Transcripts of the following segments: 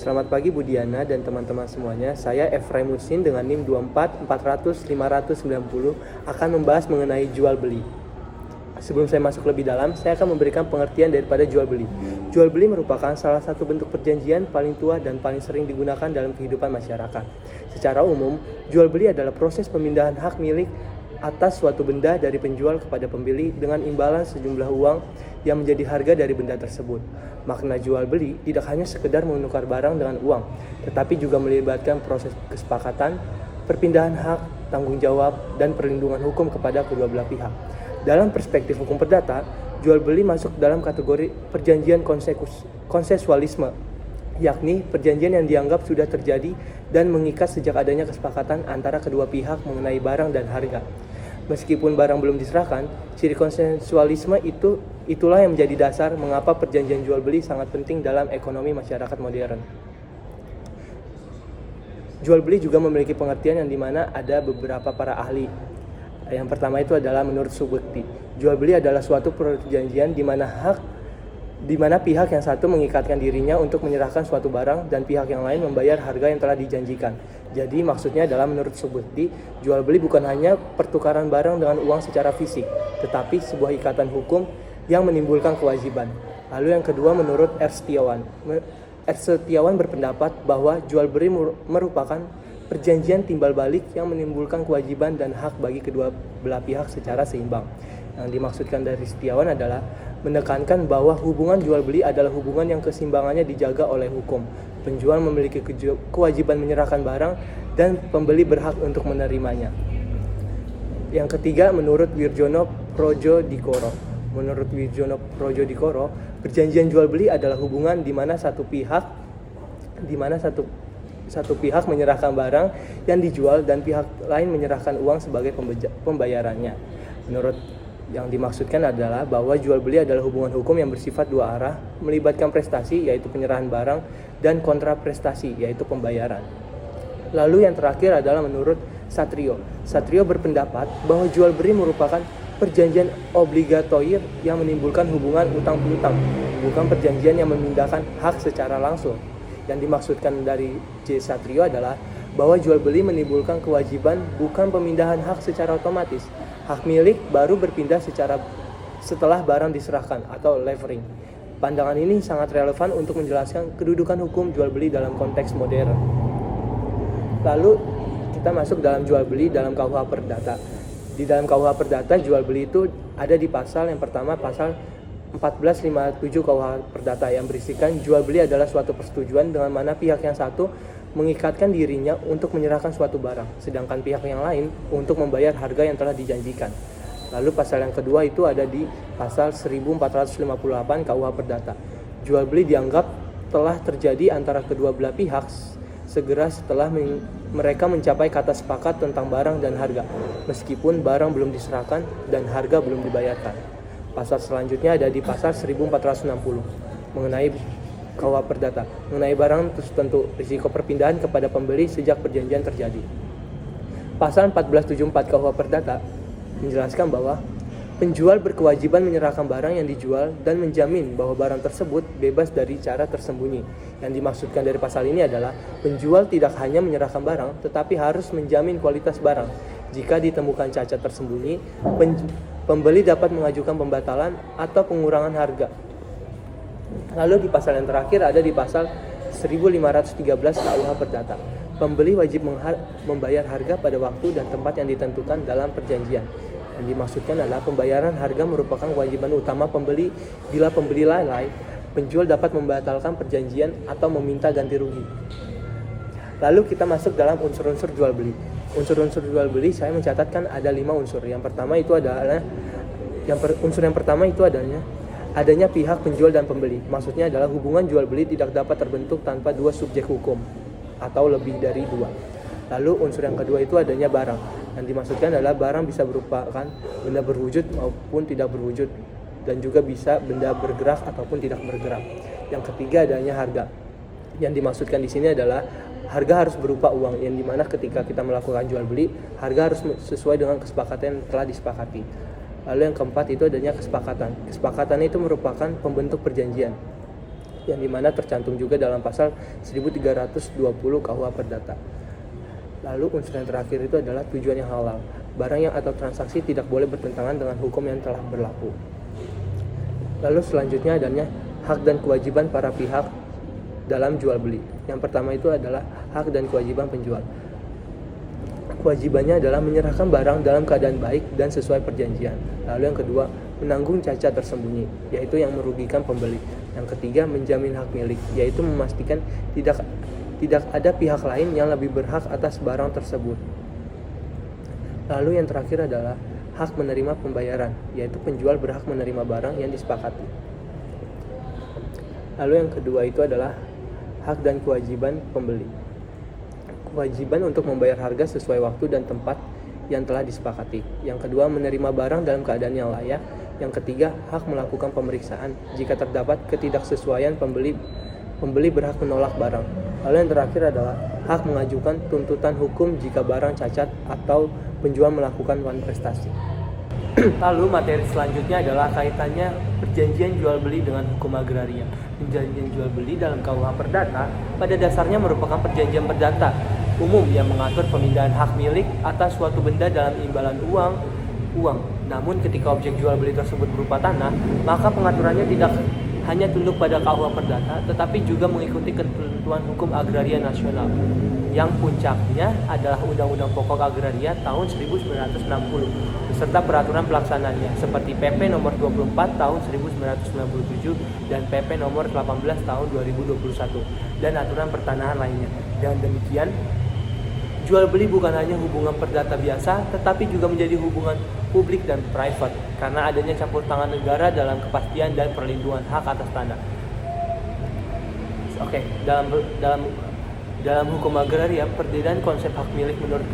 Selamat pagi Budiana dan teman-teman semuanya. Saya Efraim Musin dengan NIM 24400 590 akan membahas mengenai jual beli. Sebelum saya masuk lebih dalam, saya akan memberikan pengertian daripada jual beli. Jual beli merupakan salah satu bentuk perjanjian paling tua dan paling sering digunakan dalam kehidupan masyarakat. Secara umum, jual beli adalah proses pemindahan hak milik atas suatu benda dari penjual kepada pembeli dengan imbalan sejumlah uang yang menjadi harga dari benda tersebut. Makna jual beli tidak hanya sekedar menukar barang dengan uang, tetapi juga melibatkan proses kesepakatan, perpindahan hak, tanggung jawab, dan perlindungan hukum kepada kedua belah pihak. Dalam perspektif hukum perdata, jual beli masuk dalam kategori perjanjian konsensualisme, yakni perjanjian yang dianggap sudah terjadi dan mengikat sejak adanya kesepakatan antara kedua pihak mengenai barang dan harga. Meskipun barang belum diserahkan, ciri konsensualisme itulah yang menjadi dasar mengapa perjanjian jual beli sangat penting dalam ekonomi masyarakat modern. Jual beli juga memiliki pengertian yang dimana ada beberapa para ahli. Yang pertama itu adalah menurut Subekti. Jual beli adalah suatu perjanjian di mana pihak yang satu mengikatkan dirinya untuk menyerahkan suatu barang dan pihak yang lain membayar harga yang telah dijanjikan. Jadi maksudnya adalah menurut Subekti, jual beli bukan hanya pertukaran barang dengan uang secara fisik, tetapi sebuah ikatan hukum yang menimbulkan kewajiban. Lalu yang kedua menurut R. Setiawan berpendapat bahwa jual beli merupakan perjanjian timbal balik yang menimbulkan kewajiban dan hak bagi kedua belah pihak secara seimbang. Yang dimaksudkan dari Setiawan adalah menekankan bahwa hubungan jual beli adalah hubungan yang keseimbangannya dijaga oleh hukum. Penjual memiliki kewajiban menyerahkan barang dan pembeli berhak untuk menerimanya. Yang ketiga menurut Wirjono Projodikoro. Menurut Wirjono Projodikoro, perjanjian jual beli adalah hubungan di mana satu pihak menyerahkan barang yang dijual dan pihak lain menyerahkan uang sebagai pembayarannya. Menurut yang dimaksudkan adalah bahwa jual beli adalah hubungan hukum yang bersifat dua arah, melibatkan prestasi yaitu penyerahan barang dan kontraprestasi yaitu pembayaran. Lalu yang terakhir adalah menurut Satrio. Satrio berpendapat bahwa jual beli merupakan perjanjian obligatoir yang menimbulkan hubungan utang piutang, bukan perjanjian yang memindahkan hak secara langsung. Yang dimaksudkan dari J. Satrio adalah bahwa jual beli menimbulkan kewajiban bukan pemindahan hak secara otomatis. Hak milik baru berpindah setelah barang diserahkan atau levering. Pandangan ini sangat relevan untuk menjelaskan kedudukan hukum jual beli dalam konteks modern. Lalu kita masuk dalam jual beli dalam KUH Perdata. Di dalam KUH Perdata jual beli itu ada di pasal yang pertama, pasal 1457 KUH Perdata yang berisikan jual beli adalah suatu persetujuan dengan mana pihak yang satu mengikatkan dirinya untuk menyerahkan suatu barang, sedangkan pihak yang lain untuk membayar harga yang telah dijanjikan. Lalu pasal yang kedua itu ada di pasal 1458 KUH Perdata. Jual beli dianggap telah terjadi antara kedua belah pihak segera setelah mereka mencapai kata sepakat tentang barang dan harga, meskipun barang belum diserahkan dan harga belum dibayarkan. Pasal selanjutnya ada di pasal 1460 mengenai KUH Perdata, mengenai barang tertentu, risiko perpindahan kepada pembeli sejak perjanjian terjadi. Pasal 1474 KUH Perdata menjelaskan bahwa penjual berkewajiban menyerahkan barang yang dijual dan menjamin bahwa barang tersebut bebas dari cara tersembunyi. Yang dimaksudkan dari pasal ini adalah penjual tidak hanya menyerahkan barang, tetapi harus menjamin kualitas barang. Jika ditemukan cacat tersembunyi, pembeli dapat mengajukan pembatalan atau pengurangan harga. Lalu di pasal yang terakhir ada di pasal 1513 KUH Perdata. Pembeli wajib membayar harga pada waktu dan tempat yang ditentukan dalam perjanjian. Yang dimaksudkan adalah pembayaran harga merupakan kewajiban utama pembeli. Bila pembeli lalai, penjual dapat membatalkan perjanjian atau meminta ganti rugi. Lalu kita masuk dalam unsur-unsur jual beli. Unsur-unsur jual beli saya mencatatkan ada 5 unsur. Unsur yang pertama itu adanya pihak penjual dan pembeli. Maksudnya adalah hubungan jual beli tidak dapat terbentuk tanpa dua subjek hukum atau lebih dari dua. Lalu unsur yang kedua itu adanya barang. Yang dimaksudkan adalah barang bisa merupakan benda berwujud maupun tidak berwujud, dan juga bisa benda bergerak ataupun tidak bergerak. Yang ketiga adanya harga. Yang dimaksudkan di sini adalah harga harus berupa uang, yang dimana ketika kita melakukan jual beli, harga harus sesuai dengan kesepakatan yang telah disepakati. Lalu yang keempat itu adanya kesepakatan. Kesepakatan itu merupakan pembentuk perjanjian. yang dimana tercantum juga dalam pasal 1320 KUH Perdata. Lalu unsur yang terakhir itu adalah tujuan yang halal. Barang yang atau transaksi tidak boleh bertentangan dengan hukum yang telah berlaku. Lalu selanjutnya adanya hak dan kewajiban para pihak dalam jual beli. Yang pertama itu adalah hak dan kewajiban penjual. Kewajibannya adalah menyerahkan barang dalam keadaan baik dan sesuai perjanjian. Lalu yang kedua, menanggung cacat tersembunyi, yaitu yang merugikan pembeli. Yang ketiga, menjamin hak milik, yaitu memastikan tidak ada pihak lain yang lebih berhak atas barang tersebut. Lalu yang terakhir adalah hak menerima pembayaran, yaitu penjual berhak menerima barang yang disepakati. Lalu yang kedua itu adalah hak dan kewajiban pembeli. Kewajiban untuk membayar harga sesuai waktu dan tempat yang telah disepakati. Yang kedua, menerima barang dalam keadaan yang layak. Yang ketiga, hak melakukan pemeriksaan. Jika terdapat ketidaksesuaian, pembeli berhak menolak barang. Lalu yang terakhir adalah hak mengajukan tuntutan hukum jika barang cacat atau penjual melakukan manifestasi. Lalu materi selanjutnya adalah kaitannya perjanjian jual beli dengan hukum agraria. Perjanjian jual beli dalam KUH Perdata pada dasarnya merupakan perjanjian perdata umum yang mengatur pemindahan hak milik atas suatu benda dalam imbalan uang. Namun ketika objek jual beli tersebut berupa tanah, maka pengaturannya tidak hanya tunduk pada KUH Perdata, tetapi juga mengikuti ketentuan hukum agraria nasional, yang puncaknya adalah Undang-Undang Pokok Agraria tahun 1960 beserta peraturan pelaksananya seperti PP nomor 24 tahun 1997 dan PP nomor 18 tahun 2021 dan aturan pertanahan lainnya. Dan demikian, jual beli bukan hanya hubungan perdata biasa, tetapi juga menjadi hubungan publik dan private karena adanya campur tangan negara dalam kepastian dan perlindungan hak atas tanah. Oke, dalam hukum agraria, perbedaan konsep hak milik menurut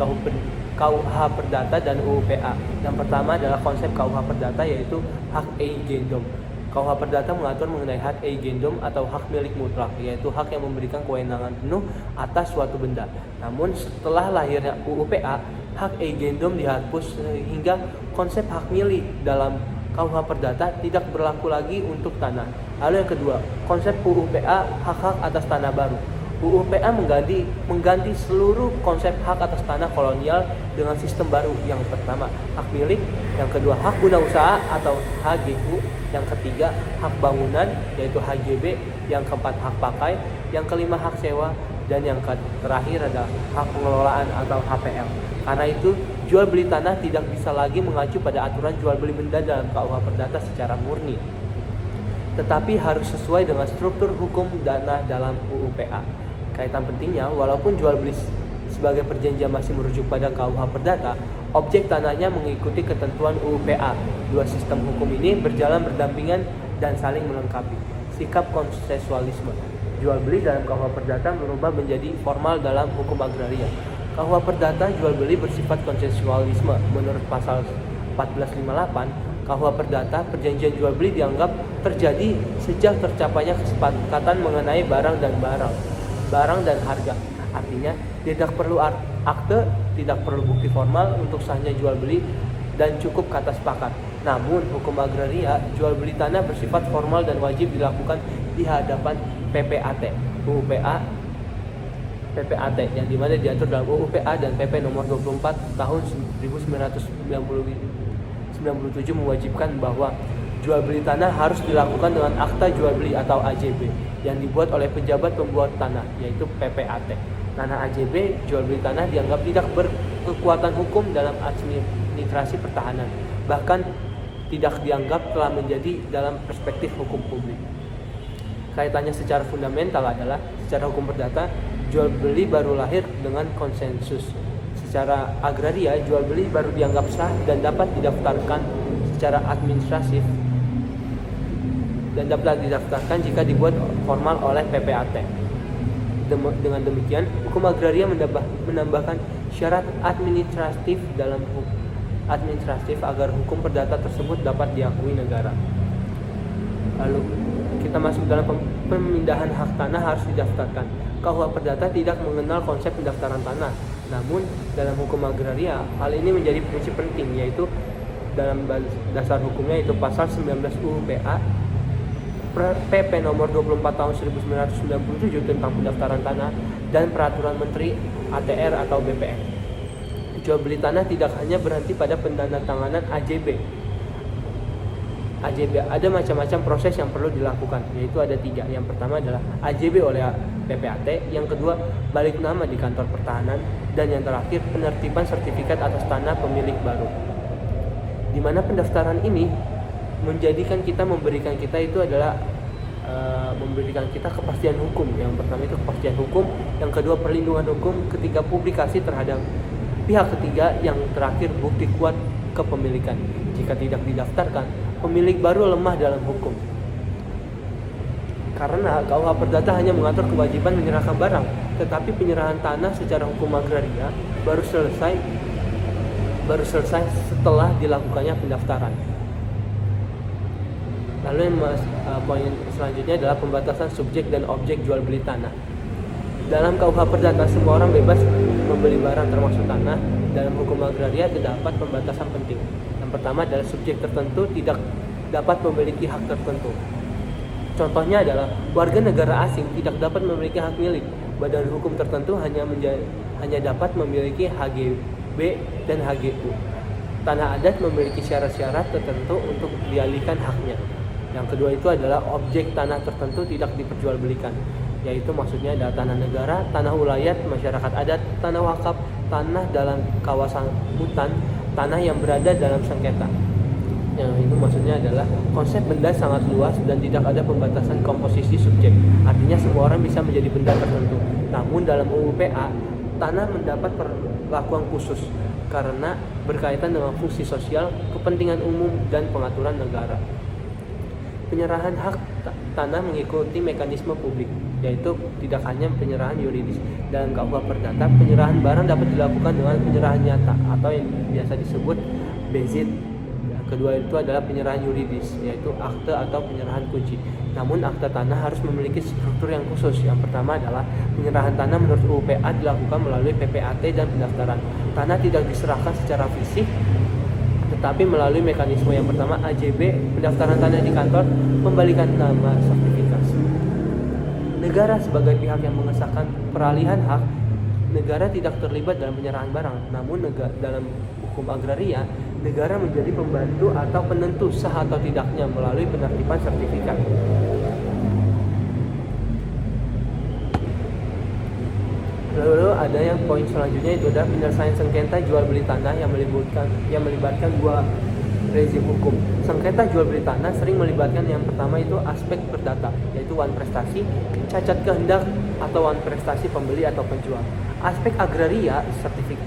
KUH Perdata dan UU-PA. Yang pertama adalah konsep KUH Perdata, yaitu hak eigendom. KUH Perdata mengatur mengenai hak eigendom atau hak milik mutlak, yaitu hak yang memberikan kewenangan penuh atas suatu benda. Namun setelah lahirnya UU-PA, hak eigendom dihapus sehingga konsep hak milik dalam KUH Perdata tidak berlaku lagi untuk tanah. Lalu yang kedua, konsep UU-PA hak-hak atas tanah baru. UU-PA mengganti seluruh konsep hak atas tanah kolonial dengan sistem baru. Yang pertama, hak milik. Yang kedua, hak guna usaha atau HGU. Yang ketiga, hak bangunan, yaitu HGB. Yang keempat, hak pakai. Yang kelima, hak sewa. Dan yang terakhir adalah hak pengelolaan atau HPL. Karena itu, jual beli tanah tidak bisa lagi mengacu pada aturan jual beli benda dalam KUH Perdata secara murni, tetapi harus sesuai dengan struktur hukum tanah dalam UU-PA. Kaitan pentingnya, walaupun jual beli sebagai perjanjian masih merujuk pada KUH Perdata, objek tanahnya mengikuti ketentuan UU-PA. Dua sistem hukum ini berjalan berdampingan dan saling melengkapi. Sikap konsensualisme. Jual beli dalam KUH Perdata berubah menjadi formal dalam hukum agraria. KUH Perdata jual beli bersifat konsensualisme. Menurut pasal 1458 KUH Perdata, perjanjian jual beli dianggap terjadi sejak tercapainya kesepakatan mengenai barang dan harga. Artinya, tidak perlu akte, tidak perlu bukti formal untuk sahnya jual beli, dan cukup kata sepakat. Namun, hukum agraria, jual beli tanah bersifat formal dan wajib dilakukan di hadapan PPAT, UU-PA, PPAT, yang dimana diatur dalam UU-PA dan PP nomor 24 tahun 1997 mewajibkan bahwa jual beli tanah harus dilakukan dengan akta jual beli atau AJB yang dibuat oleh pejabat pembuat tanah, yaitu PPAT. Tanah AJB jual beli tanah dianggap tidak berkekuatan hukum dalam administrasi pertahanan, bahkan tidak dianggap telah menjadi dalam perspektif hukum publik. Kaitannya secara fundamental adalah secara hukum perdata, jual beli baru lahir dengan konsensus. Secara agraria, jual beli baru dianggap sah dan dapat didaftarkan secara administratif dan dapat didaftarkan jika dibuat formal oleh PPAT. Dengan demikian, hukum agraria menambahkan syarat administratif dalam administratif agar hukum perdata tersebut dapat diakui negara. Lalu kita masuk dalam pemindahan hak tanah harus didaftarkan. KUH Perdata tidak mengenal konsep pendaftaran tanah. Namun dalam hukum agraria, hal ini menjadi prinsip penting, yaitu dalam dasar hukumnya itu pasal 19 UU-PA PP nomor 24 tahun 1997 tentang pendaftaran tanah, dan peraturan Menteri ATR atau BPN. Jual beli tanah tidak hanya berhenti pada pendandatanganan AJB. Ada macam-macam proses yang perlu dilakukan, yaitu ada 3. Yang pertama adalah AJB oleh PPAT, yang kedua balik nama di kantor pertahanan, dan yang terakhir penertiban sertifikat atas tanah pemilik baru. Di mana pendaftaran ini memberikan kita itu adalah memberikan kita kepastian hukum. Yang pertama itu kepastian hukum, yang kedua perlindungan hukum, ketiga publikasi terhadap pihak ketiga, yang terakhir bukti kuat kepemilikan. Jika tidak didaftarkan, pemilik baru lemah dalam hukum. Karena KUH Perdata hanya mengatur kewajiban menyerahkan barang, tetapi penyerahan tanah secara hukum agraria baru selesai setelah dilakukannya pendaftaran. Lalu poin selanjutnya adalah pembatasan subjek dan objek jual beli tanah. Dalam KUH Perdata, semua orang bebas membeli barang termasuk tanah. Dalam hukum agraria terdapat pembatasan penting. Yang pertama adalah subjek tertentu tidak dapat memiliki hak tertentu. Contohnya adalah warga negara asing tidak dapat memiliki hak milik. Badan hukum tertentu hanya dapat memiliki HGB dan HGU. Tanah adat memiliki syarat-syarat tertentu untuk dialihkan haknya. Yang kedua itu adalah objek tanah tertentu tidak diperjualbelikan, yaitu maksudnya adalah tanah negara, tanah ulayat, masyarakat adat, tanah wakaf, tanah dalam kawasan hutan, tanah yang berada dalam sengketa. Yang itu maksudnya adalah konsep benda sangat luas dan tidak ada pembatasan komposisi subjek. Artinya semua orang bisa menjadi benda tertentu. Namun dalam UU PA, tanah mendapat perlakuan khusus karena berkaitan dengan fungsi sosial, kepentingan umum, dan pengaturan negara. Penyerahan hak tanah mengikuti mekanisme publik, yaitu tidak hanya penyerahan yuridis. Dalam KUH Perdata, penyerahan barang dapat dilakukan dengan penyerahan nyata atau yang biasa disebut bezit. Kedua itu adalah penyerahan yuridis, yaitu akte atau penyerahan kunci. Namun akte tanah harus memiliki struktur yang khusus. Yang pertama adalah penyerahan tanah menurut UU PA dilakukan melalui PPAT dan pendaftaran. Tanah tidak diserahkan secara fisik, tetapi melalui mekanisme. Yang pertama AJB, pendaftaran tanah di kantor, pembalikan nama, sertifikasi. Negara sebagai pihak yang mengesahkan peralihan hak, negara tidak terlibat dalam penyerahan barang. Namun dalam hukum agraria, negara menjadi pembantu atau penentu sah atau tidaknya melalui penertiban sertifikat. Lalu ada yang poin selanjutnya itu adalah penyelesaian sengketa jual beli tanah yang melibatkan dua rezim hukum. Sengketa jual beli tanah sering melibatkan yang pertama itu aspek perdata, yaitu wan prestasi, cacat kehendak atau wan prestasi pembeli atau penjual. Aspek agraria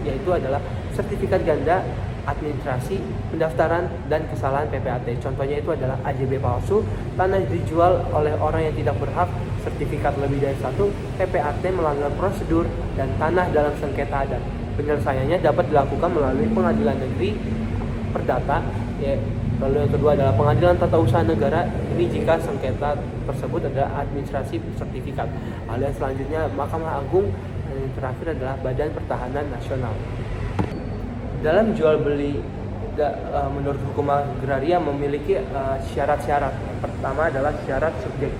yaitu adalah sertifikat ganda, administrasi, pendaftaran, dan kesalahan PPAT. Contohnya itu adalah AJB palsu, tanah dijual oleh orang yang tidak berhak, sertifikat lebih dari satu, PPAT melanggar prosedur, dan tanah dalam sengketa adat. Penyelesaiannya dapat dilakukan melalui pengadilan negeri perdata. Lalu yang kedua adalah pengadilan tata usaha negara. Ini jika sengketa tersebut adalah administrasi sertifikat. Lalu yang selanjutnya Mahkamah Agung. Dan yang terakhir adalah Badan Pertahanan Nasional. Dalam jual beli menurut hukum agraria memiliki syarat-syarat. Pertama adalah syarat subjek.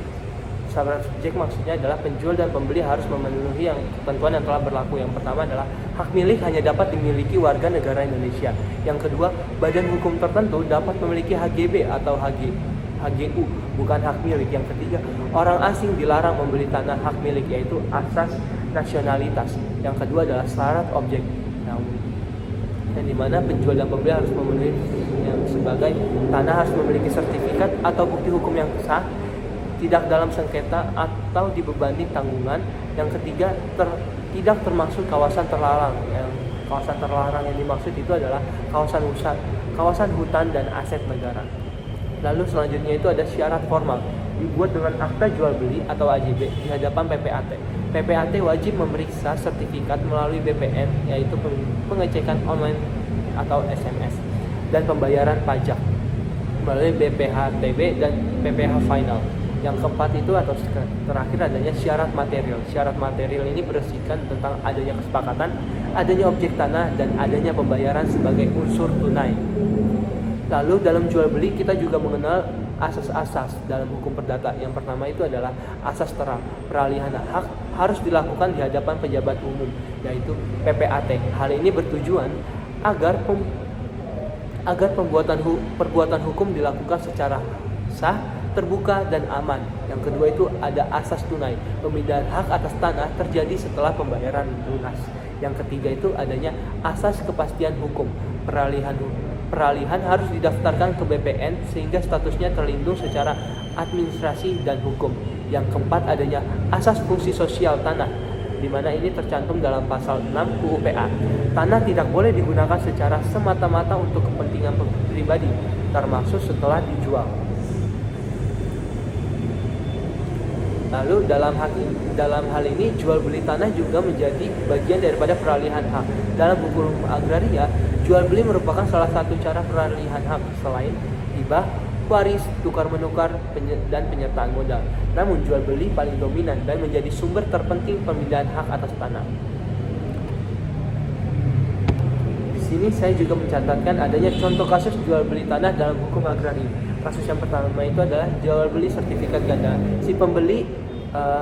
Syarat subjek maksudnya adalah penjual dan pembeli harus memenuhi yang ketentuan yang telah berlaku. Yang pertama adalah hak milik hanya dapat dimiliki warga negara Indonesia. Yang kedua, badan hukum tertentu dapat memiliki HGB atau HGU, bukan hak milik. Yang ketiga, orang asing dilarang membeli tanah hak milik, yaitu asas nasionalitas. Yang kedua adalah syarat objek. Yang dimana penjual dan pembeli harus memenuhi yang sebagai tanah harus memiliki sertifikat atau bukti hukum yang sah, tidak dalam sengketa atau dibebani tanggungan. Yang ketiga, tidak termasuk kawasan terlarang. Yang kawasan terlarang yang dimaksud itu adalah kawasan hutan dan aset negara. Lalu selanjutnya itu ada syarat formal, dibuat dengan akta jual beli atau AJB di hadapan PPAT. PPAT wajib memeriksa sertifikat melalui BPN, yaitu pengecekan online atau SMS, dan pembayaran pajak melalui BPHTB dan PPH final. Yang keempat itu atau terakhir adanya syarat material. Syarat material ini berisikan tentang adanya kesepakatan, adanya objek tanah, dan adanya pembayaran sebagai unsur tunai. Lalu dalam jual beli kita juga mengenal asas-asas dalam hukum perdata. Yang pertama itu adalah asas terang. Peralihan hak harus dilakukan di hadapan pejabat umum, yaitu PPAT. Hal ini bertujuan agar perbuatan hukum dilakukan secara sah, terbuka, dan aman. Yang kedua itu ada asas tunai. Pemindahan hak atas tanah terjadi setelah pembayaran lunas. Yang ketiga itu adanya asas kepastian hukum. Peralihan harus didaftarkan ke BPN sehingga statusnya terlindung secara administrasi dan hukum. Yang keempat adanya asas fungsi sosial tanah, di mana ini tercantum dalam pasal 6 UU PA. Tanah tidak boleh digunakan secara semata-mata untuk kepentingan pribadi, termasuk setelah dijual. Lalu dalam hal ini jual beli tanah juga menjadi bagian daripada peralihan hak. Dalam hukum agraria, jual beli merupakan salah satu cara peralihan hak selain hibah, waris, tukar menukar, dan penyertaan modal. Namun jual beli paling dominan dan menjadi sumber terpenting pemindahan hak atas tanah. Di sini saya juga mencatatkan adanya contoh kasus jual beli tanah dalam hukum agraria. Kasus yang pertama itu adalah jual beli sertifikat ganda. Si pembeli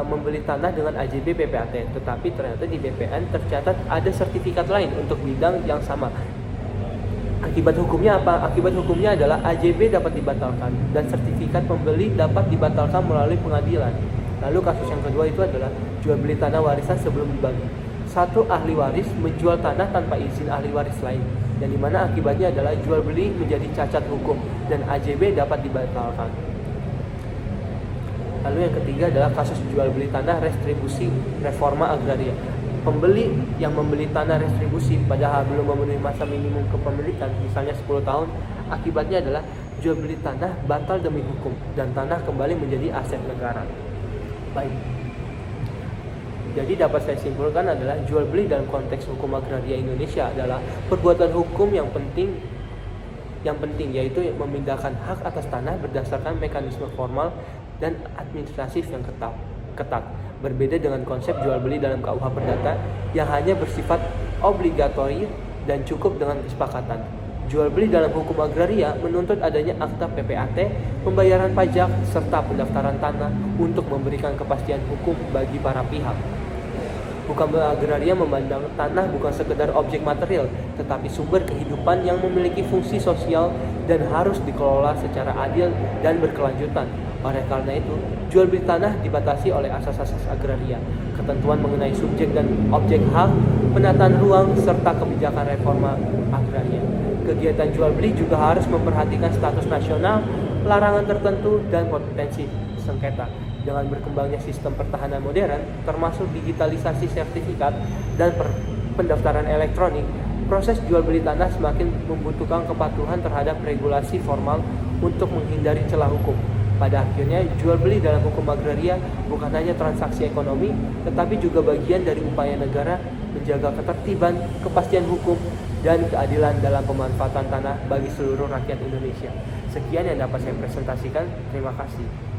membeli tanah dengan AJB PPAT, tetapi ternyata di BPN tercatat ada sertifikat lain untuk bidang yang sama. Akibat hukumnya apa? Akibat hukumnya adalah AJB dapat dibatalkan dan sertifikat pembeli dapat dibatalkan melalui pengadilan. Lalu kasus yang kedua itu adalah jual beli tanah warisan sebelum dibagi. Satu ahli waris menjual tanah tanpa izin ahli waris lain, yang dimana akibatnya adalah jual beli menjadi cacat hukum dan AJB dapat dibatalkan. Lalu yang ketiga adalah kasus jual beli tanah restribusi reforma agraria. Pembeli yang membeli tanah restribusi padahal belum memenuhi masa minimum kepemilikan, misalnya 10 tahun, akibatnya adalah jual beli tanah batal demi hukum dan tanah kembali menjadi aset negara. Baik. Jadi dapat saya simpulkan adalah jual beli dalam konteks hukum agraria Indonesia adalah perbuatan hukum yang penting yaitu memindahkan hak atas tanah berdasarkan mekanisme formal dan administratif yang ketat. Berbeda dengan konsep jual beli dalam KUH Perdata yang hanya bersifat obligatori dan cukup dengan kesepakatan. Jual beli dalam hukum agraria menuntut adanya akta PPAT, pembayaran pajak, serta pendaftaran tanah untuk memberikan kepastian hukum bagi para pihak. Hukum agraria memandang tanah bukan sekedar objek material, tetapi sumber kehidupan yang memiliki fungsi sosial dan harus dikelola secara adil dan berkelanjutan. Oleh karena itu, jual beli tanah dibatasi oleh asas-asas agraria, ketentuan mengenai subjek dan objek hak, penataan ruang, serta kebijakan reforma agraria. Kegiatan jual beli juga harus memperhatikan status nasional, larangan tertentu, dan potensi sengketa. Dengan berkembangnya sistem pertahanan modern, termasuk digitalisasi sertifikat dan pendaftaran elektronik, proses jual beli tanah semakin membutuhkan kepatuhan terhadap regulasi formal untuk menghindari celah hukum. Pada akhirnya, jual beli dalam hukum agraria bukan hanya transaksi ekonomi, tetapi juga bagian dari upaya negara menjaga ketertiban, kepastian hukum, dan keadilan dalam pemanfaatan tanah bagi seluruh rakyat Indonesia. Sekian yang dapat saya presentasikan. Terima kasih.